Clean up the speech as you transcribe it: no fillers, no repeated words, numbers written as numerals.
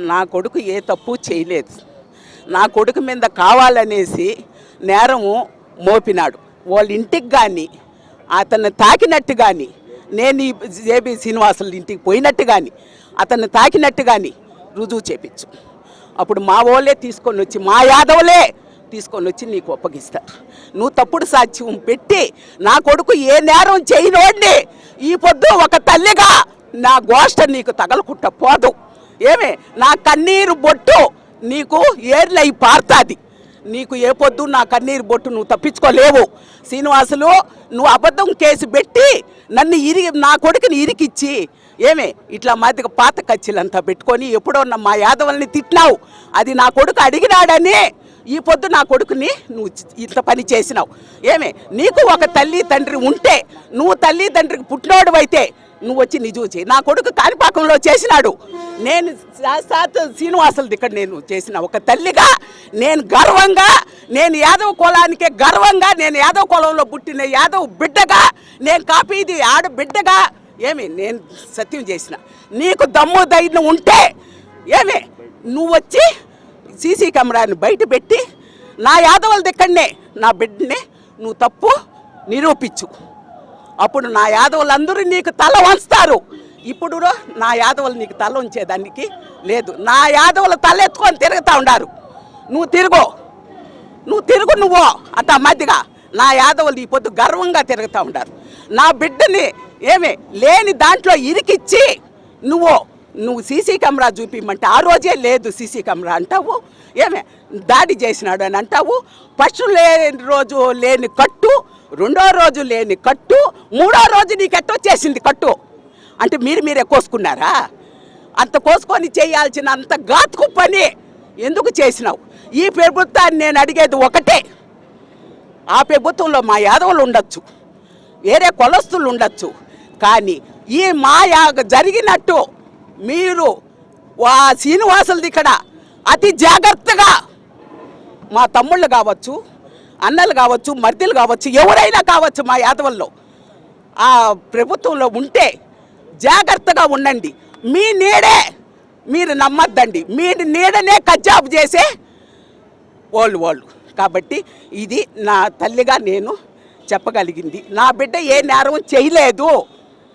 నా కొడుకు ఏ తప్పు చేయలేదు. నా కొడుకు మీద కావాలనేసి నేరము మోపినాడు. వాళ్ళ ఇంటికి కానీ అతన్ని తాకినట్టు కానీ, నేను ఈ జేబీ శ్రీనివాసుల ఇంటికి పోయినట్టు కానీ, అతన్ని తాకినట్టు కానీ రుజువు చేపించు. అప్పుడు మా వాళ్ళే తీసుకొని వచ్చి, మా యాదవులే తీసుకొని వచ్చి నీకు ఒప్పగిస్తారు. నువ్వు తప్పుడు సాక్ష్యం పెట్టి నా కొడుకు ఏ నేరం చేయనోడిని ఈ పొద్దు ఒక తల్లిగా నా గోష్ట నీకు తగలకుట్ట పోదు. ఏమే నా కన్నీరు బొట్టు నీకు ఏర్లై పారుతుంది. నీకు ఏ పొద్దు నా కన్నీరు బొట్టు నువ్వు తప్పించుకోలేవు. శ్రీనివాసులు నువ్వు అబద్ధం కేసు పెట్టి నన్ను నా కొడుకుని ఇరికిచ్చి ఏమే ఇట్లా మాదిగా పాత కచ్చిలంతా పెట్టుకొని ఎప్పుడో మా యాదవుల్ని తిట్టినావు. అది నా కొడుకు అడిగినాడని ఈ పొద్దు నా కొడుకుని నువ్వు ఇంత పని చేసినావు. ఏమే నీకు ఒక తల్లి తండ్రి ఉంటే, నువ్వు తల్లి తండ్రికి పుట్టినోడు అయితే నువ్వు వచ్చి నిజం చేయి. నా కొడుకు కాణిపాకంలో చేసినాడు. నేను శాస్త్ర శ్రీనివాసులది ఇక్కడ నేను చేసిన ఒక తల్లిగా నేను గర్వంగా, నేను యాదవ కులానికే గర్వంగా, నేను యాదవ కులంలో పుట్టిన యాదవ్ బిడ్డగా, నేను కాపీది ఆడబిడ్డగా ఏమి నేను సత్యం చేసిన. నీకు దమ్ము ధైర్యం ఉంటే ఏమే నువ్వు వచ్చి సీసీ కెమెరాని బయట పెట్టి నా యాదవుల దగ్గరనే నా బిడ్డని నువ్వు తప్పు నిరూపించు. అప్పుడు నా యాదవులందరూ నీకు తల వంచుతారు. ఇప్పుడు నా యాదవులు నీకు తల ఉంచేదానికి లేదు. నా యాదవులు తల ఎత్తుకొని తిరుగుతూ ఉన్నారు. నువ్వు తిరుగు నువ్వు అంత మధ్యగా నా యాదవులు ఈ పొద్దు గర్వంగా తిరుగుతూ ఉంటారు. నా బిడ్డని ఏమే లేని దాంట్లో ఇరికిచ్చి నువ్వు సీసీ కెమెరా చూపిమంటే ఆ రోజే లేదు సీసీ కెమెరా అంటావు. ఏమే దాడి చేసినాడు అని అంటావు. ఫస్ట్ లేని రోజు లేని కట్టు, రెండో రోజు లేని కట్టు, మూడో రోజు నీకు ఎట్టొచ్చేసింది కట్టు. అంటే మీరే కోసుకున్నారా? అంత కోసుకొని చేయాల్సిన అంత ఘాతుకు పని ఎందుకు చేసినావు? ఈ ప్రభుత్వాన్ని నేను అడిగేది ఒకటే, ఆ ప్రభుత్వంలో మా యాదవులు ఉండొచ్చు, వేరే కులస్తులు ఉండొచ్చు, కానీ ఈ మాయా జరిగినట్టు మీరు శ్రీనివాసులది ఇక్కడ అతి జాగ్రత్తగా మా తమ్ముళ్ళు కావచ్చు, అన్నలు కావచ్చు, మర్దీలు కావచ్చు, ఎవరైనా కావచ్చు మా యాదవుల్లో ఆ ప్రభుత్వంలో ఉంటే జాగ్రత్తగా ఉండండి. మీ నీడే మీరు నమ్మద్దండి. మీ నీడనే కజ్జాబు చేసే వాళ్ళు. కాబట్టి ఇది నా తల్లిగా నేను చెప్పగలిగింది. నా బిడ్డ ఏ నేరం చేయలేదు.